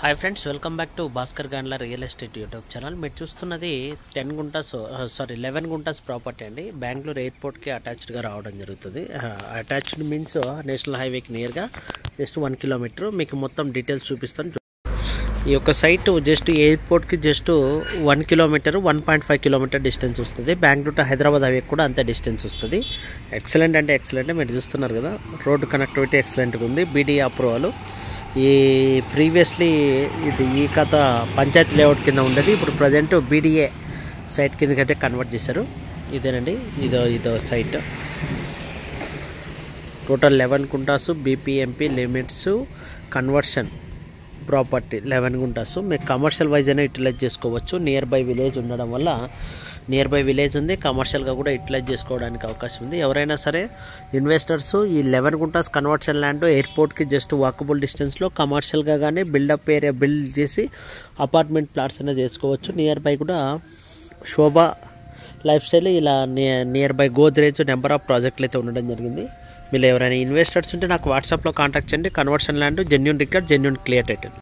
Hi friends, welcome back to Bhaskar Gandla real estate YouTube channel. మీరు చూస్తున్నది 11 guntas property అండి. బెంగళూరు ఎయిర్పోర్ట్కి అటాచ్డ్గా రావడం జరుగుతుంది. అటాచ్డ్ మీన్స్ నేషనల్ హైవేకి నియర్గా జస్ట్ 1 కిలోమీటర్. మీకు మొత్తం డీటెయిల్స్ చూపిస్తాను. ఈ యొక్క సైట్ జస్ట్ ఎయిర్పోర్ట్కి జస్ట్ 1 కిలోమీటర్ 1.5 కిలోమీటర్ డిస్టెన్స్ వస్తుంది. బెంగళూరు టు హైదరాబాద్ హైవే కూడా అంతే డిస్టెన్స్ వస్తుంది. ఎక్సలెంట్ అంటే ఎక్సలెంట్. మీరు చూస్తున్నారు కదా, రోడ్డు కనెక్టివిటీ ఎక్సలెంట్గా ఉంది. BDA approval. ఈ ప్రీవియస్లీ ఈ కథ పంచాయతీ లేఅవుట్ కింద ఉండేది. ఇప్పుడు ప్రజెంట్ బీడీఏ సైట్ కిందకైతే కన్వర్ట్ చేశారు. ఇదేనండి, ఇదో site. Total 11 guntas BBMP limits conversion property 11 guntas. మీకు కమర్షియల్ వైజ్ అయినా యూటిలైజ్ చేసుకోవచ్చు. నియర్ బై విలేజ్ ఉండడం వల్ల నియర్ బై విలేజ్ ఉంది, కమర్షియల్గా కూడా యూటిలైజ్ చేసుకోవడానికి అవకాశం ఉంది. ఎవరైనా సరే ఇన్వెస్టర్స్ ఈ 11 గుంటాస్ కన్వర్షన్ ల్యాండ్ ఎయిర్పోర్ట్కి జస్ట్ వాకబుల్ డిస్టెన్స్లో కమర్షియల్గా కానీ బిల్డప్ ఏరియా బిల్డ్ చేసి అపార్ట్మెంట్ ప్లాట్స్ అయినా చేసుకోవచ్చు. నియర్ బై కూడా శోభా లైఫ్ స్టైల్, ఇలా near by Godrej number of ప్రాజెక్టులు అయితే ఉండడం జరిగింది. మీరు ఎవరైనా ఇన్వెస్టర్స్ ఉంటే నాకు వాట్సాప్లో కాంటాక్ట్ చేయండి. Conversion land genuine record, genuine clear title.